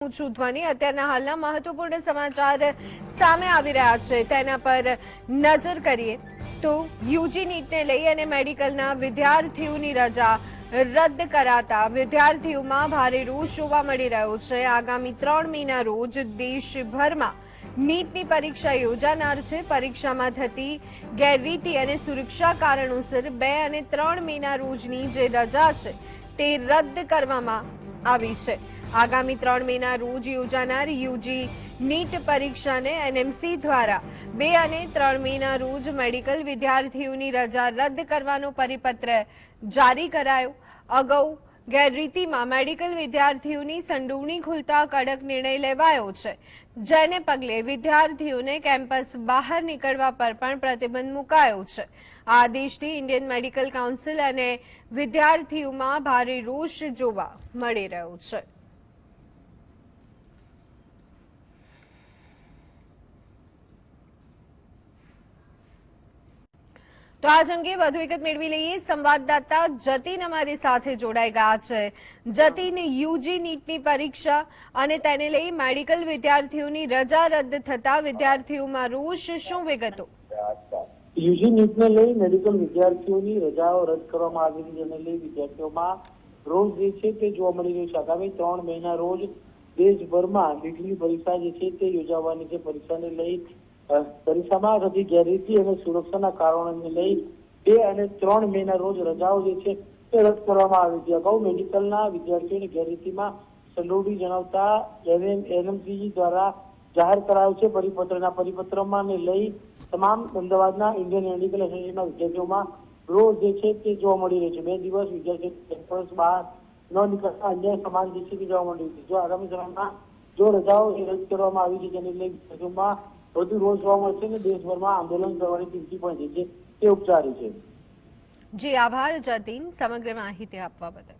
છું ધ્વનિ અત્યારના હાલના મહત્વપૂર્ણ સમાચાર સામે આવી રહ્યા છે તેના પર નજર કરીએ તો યુજી નીટને લઈ અને મેડિકલના વિદ્યાર્થીઓની રજા રદ કરાતા વિદ્યાર્થીઓમાં ભારે રોષ જોવા મળી રહ્યો છે। આગામી 3 મેના રોજ દેશભરમાં નીટની પરીક્ષા યોજાનાર છે। પરીક્ષામાં થતી ગેરરીતિ અને સુરક્ષા કારણોસર 2 અને 3 મેના રોજની જે રજા છે તે રદ કરવામાં આવી છે। આગામી 3 મેના રોજ યોજાનાર યુજી નીટ પરીક્ષાને એનએમસી દ્વારા 2 અને 3 મેના રોજ મેડિકલ વિદ્યાર્થીઓની રજા રદ કરવાનો પરિપત્ર જારી કરાયો। અગાઉ ગેરરીતિમાં મેડિકલ વિદ્યાર્થીઓની સંડોવણી ખુલતા કડક નિર્ણય લેવાયો છે, જેને પગલે વિદ્યાર્થીઓને કેમ્પસ બહાર નીકળવા પર પણ પ્રતિબંધ મુકાયો છે। આ આદેશથી ઇન્ડિયન મેડિકલ કાઉન્સિલ અને વિદ્યાર્થીઓમાં ભારે રોષ જોવા મળી રહ્યો છે। તો આજ અંગે વધુ વિગત મેળવી લઈએ। સંવાદદાતા જતીન અમારી સાથે જોડાઈ ગયા છે। જતીન, યુજી નીટની પરીક્ષા અને તેને લઈ મેડિકલ વિદ્યાર્થીઓની રજા રદ થતા વિદ્યાર્થીઓમાં રોષ, શું વિગતો? યુજી નીટને લઈ મેડિકલ વિદ્યાર્થીઓની રજાઓ રદ કરવામાં આવી છે, જેને લઈ વિદ્યાર્થીઓમાં રોષ જે છે તે જોવા મળી રહ્યો છે। આગામી 3 મેના રોજ દેશભરમાં નીટની પરીક્ષા જે છે તે યોજાવાની છે। પરીક્ષાને લઈ પરીક્ષામાં થતી ગેરરીતિ અને સુરક્ષાના કારણોને લઈ 2 અને 3 મેના રોજ રજાઓ જે છે તે રદ કરવામાં આવી છે। અગાઉ મેડિકલના વિદ્યાર્થીઓની ગેરરીતિમાં સંડોવણી જણાવતા એનએમસી દ્વારા જાહેર કરાયો છે પરિપત્રમાં લઈ તમામ અમદાવાદના ઇન્ડિયન મેડિકલ એસોસિએશનના વિદ્યાર્થીઓમાં રોષ જે છે તે જોવા મળી રહ્યો છે। 2 દિવસ વિદ્યાર્થીઓ કેમ્પસ બહાર ન નીકળતા અન્ય સમાન જે છે તે જોવા મળી રહ્યું છે। જો આગામી સમયમાં જો રજાઓ રદ કરવામાં આવી છે, જેને લઈ વિદ્યાર્થીઓમાં વધુ રોષ જોવા મળશે અને દેશભરમાં આંદોલન કરવાની ચીમકી પણ જે છે તે ઉપચારી છે। જી આભાર જતીન, સમગ્ર માહિતી આપવા બદલ।